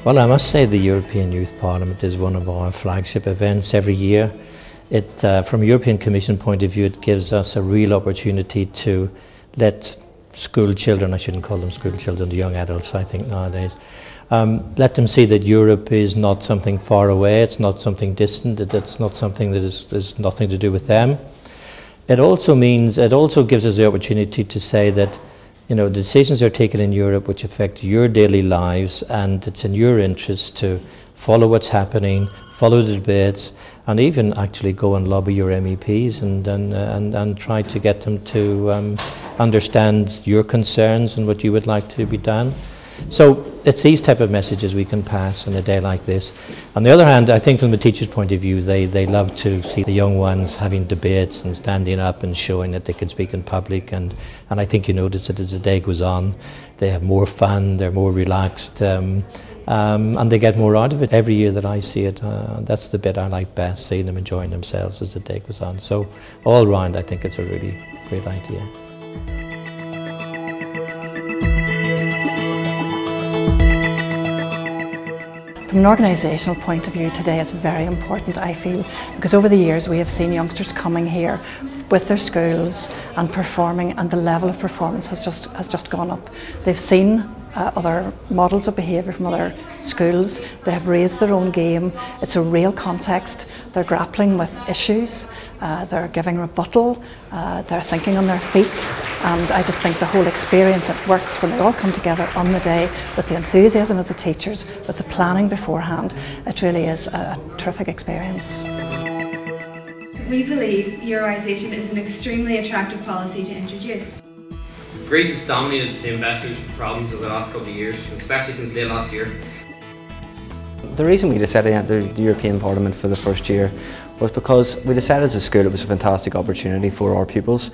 Well, I must say the European Youth Parliament is one of our flagship events every year. From a European Commission point of view, it gives us a real opportunity to let school children, I shouldn't call them school children, the young adults I think nowadays, let them see that Europe is not something far away, it's not something distant, it's not something that is nothing to do with them. It also gives us the opportunity to say that the decisions are taken in Europe which affect your daily lives, and it's in your interest to follow what's happening, follow the debates, and even actually go and lobby your MEPs and try to get them to understand your concerns and what you would like to be done. So it's these type of messages we can pass on a day like this. On the other hand, I think from the teachers' point of view, they love to see the young ones having debates and standing up and showing that they can speak in public, and I think you notice that as the day goes on, they have more fun, they're more relaxed, and they get more out of it. Every year that I see it, that's the bit I like best, seeing them enjoying themselves as the day goes on. So all round, I think it's a really great idea. From an organisational point of view, today is very important, I feel, because over the years we have seen youngsters coming here with their schools and performing, and the level of performance has just gone up. They've seen other models of behaviour from other schools. They have raised their own game. It's a real context. They're grappling with issues. They're giving rebuttal. They're thinking on their feet. And I just think the whole experience, it works when they all come together on the day with the enthusiasm of the teachers, with the planning beforehand. It really is a terrific experience. We believe Euroisation is an extremely attractive policy to introduce. Greece has dominated the investment problems of the last couple of years, especially since late last year. The reason we decided to enter the European Parliament for the first year was because we decided as a school it was a fantastic opportunity for our pupils.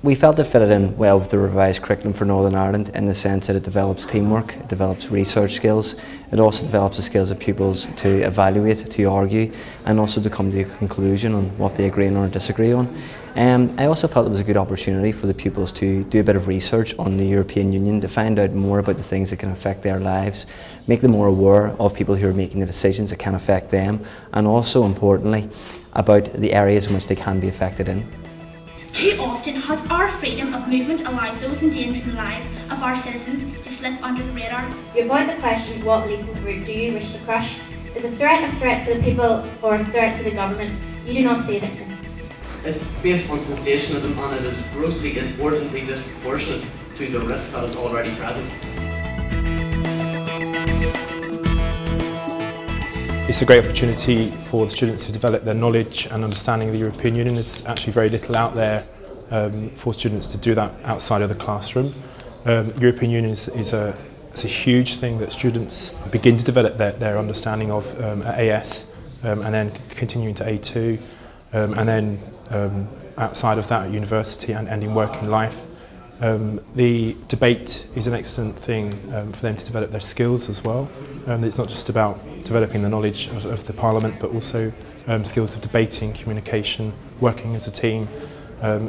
We felt it fitted in well with the revised curriculum for Northern Ireland, in the sense that it develops teamwork, it develops research skills, it also develops the skills of pupils to evaluate, to argue, and also to come to a conclusion on what they agree on or disagree on. I also felt it was a good opportunity for the pupils to do a bit of research on the European Union, to find out more about the things that can affect their lives, make them more aware of people who are making the decisions that can affect them, and also importantly about the areas in which they can be affected in. Too often has our freedom of movement allowed those endangering the lives of our citizens to slip under the radar? You avoid the question, what lethal route do you wish to crush? Is a threat to the people or a threat to the government? You do not see a difference. It's based on sensationalism, and it is grossly inordinately disproportionate to the risk that is already present. It's a great opportunity for the students to develop their knowledge and understanding of the European Union. There's actually very little out there for students to do that outside of the classroom. European Union is a huge thing that students begin to develop their understanding of at AS, and then continuing to A2, and then outside of that at university and in working life. The debate is an excellent thing for them to develop their skills as well. It's not just about developing the knowledge of the Parliament, but also skills of debating, communication, working as a team.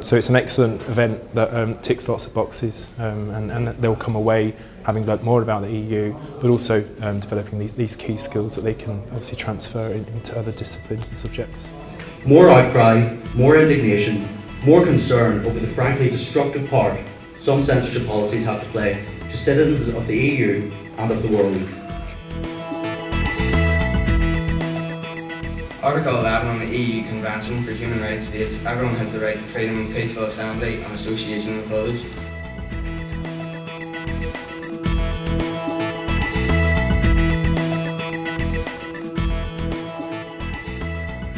So it's an excellent event that ticks lots of boxes, and they'll come away having learnt more about the EU, but also developing these key skills that they can obviously transfer into other disciplines and subjects. More outcry, more indignation, more concern over the frankly destructive part some censorship policies have to play to citizens of the EU and of the world. Article 11 on the EU Convention for Human Rights states everyone has the right to freedom and peaceful assembly and association with others.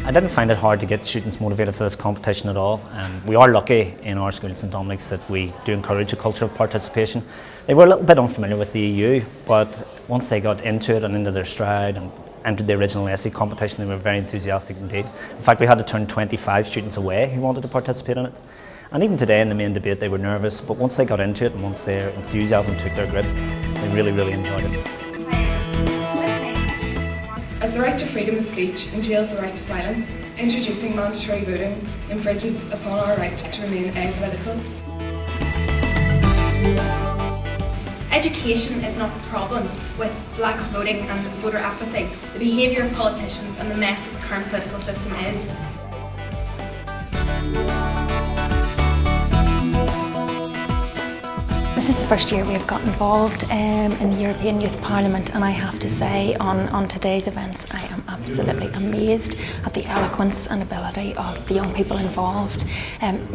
I didn't find it hard to get students motivated for this competition at all. We are lucky in our school in St Dominic's that we do encourage a culture of participation. They were a little bit unfamiliar with the EU, but once they got into it and into their stride and entered the original essay competition, they were very enthusiastic indeed. In fact, we had to turn 25 students away who wanted to participate in it. And even today in the main debate they were nervous, but once they got into it and once their enthusiasm took their grip, they really enjoyed it. As the right to freedom of speech entails the right to silence, introducing mandatory voting infringes upon our right to remain apolitical. Education is not the problem with lack of voting and voter apathy. The behaviour of politicians and the mess that the current political system is. This is the first year we have got involved in the European Youth Parliament, and I have to say on today's events I am absolutely amazed at the eloquence and ability of the young people involved.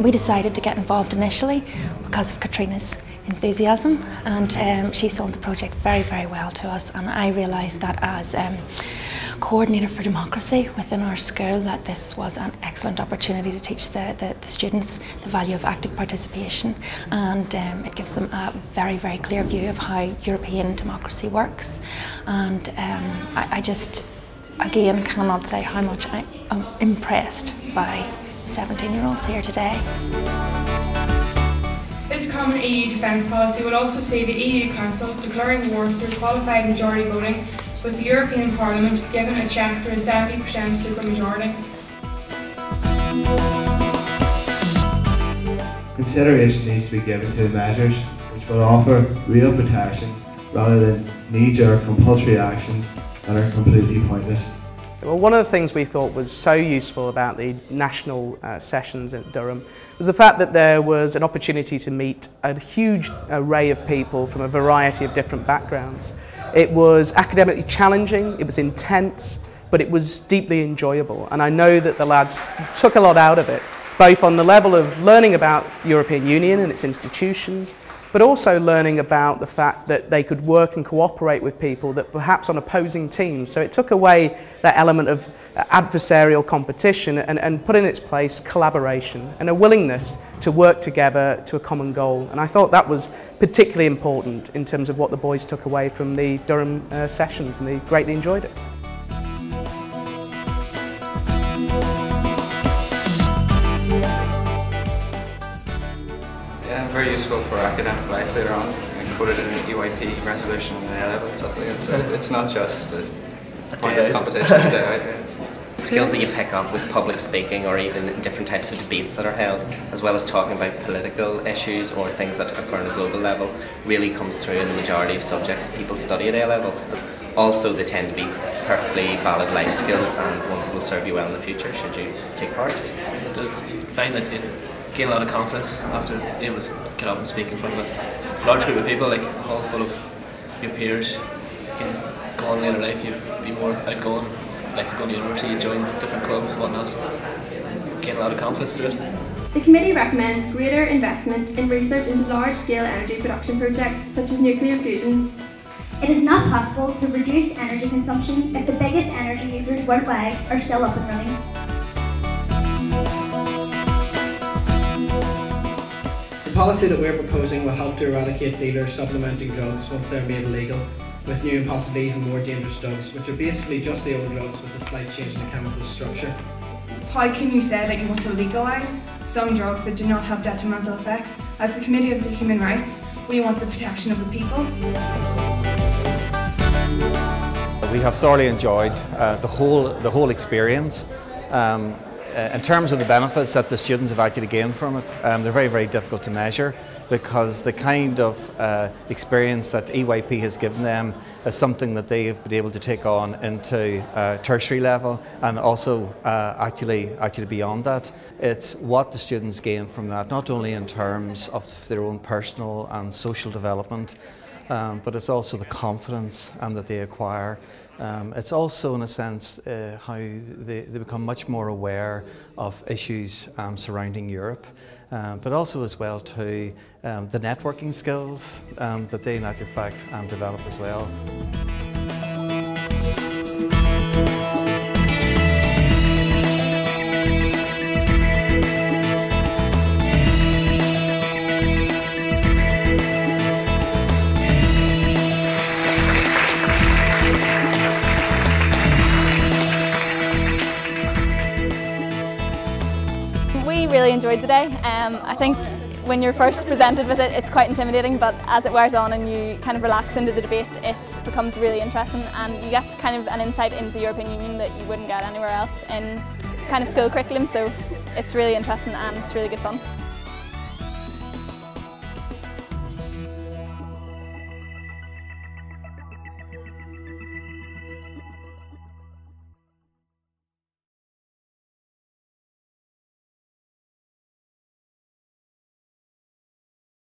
We decided to get involved initially because of Katrina's enthusiasm, and she sold the project very, very well to us, and I realised that as coordinator for democracy within our school that this was an excellent opportunity to teach the students the value of active participation, and it gives them a very, very clear view of how European democracy works. And I just again cannot say how much I am impressed by the 17-year-olds here today. This common EU defence policy will also see the EU Council declaring war through qualified majority voting, with the European Parliament given a check through a 70% supermajority. Consideration needs to be given to the measures which will offer real protection rather than knee-jerk compulsory actions that are completely pointless. Well, one of the things we thought was so useful about the national sessions at Durham was the fact that there was an opportunity to meet a huge array of people from a variety of different backgrounds. It was academically challenging, it was intense, but it was deeply enjoyable, and I know that the lads took a lot out of it, both on the level of learning about the European Union and its institutions, but also learning about the fact that they could work and cooperate with people that perhaps on opposing teams. So it took away that element of adversarial competition and put in its place collaboration and a willingness to work together to a common goal. And I thought that was particularly important in terms of what the boys took away from the Durham sessions, and they greatly enjoyed it. Very useful for academic life later on. I quoted in an EYP resolution in A-level and stuff like that. So it's not just a pointless competition. Skills that you pick up with public speaking or even different types of debates that are held, as well as talking about political issues or things that occur on a global level, really comes through in the majority of subjects that people study at A-level. Also, they tend to be perfectly valid life skills and ones that will serve you well in the future should you take part. It does find that you gain a lot of confidence after being able to get up and speak in front of a large group of people, like a hall full of your peers. You can go on later in life, you be more outgoing, like to go to university, you join different clubs, whatnot. Gain a lot of confidence through it. The committee recommends greater investment in research into large-scale energy production projects such as nuclear fusion. It is not possible to reduce energy consumption if the biggest energy users worldwide are still up and running. The policy that we're proposing will help to eradicate dealers supplementing drugs once they're made illegal with new and possibly even more dangerous drugs, which are basically just the old drugs with a slight change in the chemical structure. How can you say that you want to legalise some drugs that do not have detrimental effects? As the Committee of the Human Rights, we want the protection of the people. We have thoroughly enjoyed the whole experience. In terms of the benefits that the students have actually gained from it, they're very, very difficult to measure, because the kind of experience that EYP has given them is something that they have been able to take on into tertiary level, and also actually beyond that. It's what the students gain from that, not only in terms of their own personal and social development, but it's also the confidence that they acquire. It's also, in a sense, how they become much more aware of issues surrounding Europe, but also as well too the networking skills that they in actual fact develop as well. We really enjoyed the day. I think when you're first presented with it, it's quite intimidating, but as it wears on and you kind of relax into the debate, it becomes really interesting, and you get kind of an insight into the European Union that you wouldn't get anywhere else in kind of school curriculum, so it's really interesting and it's really good fun.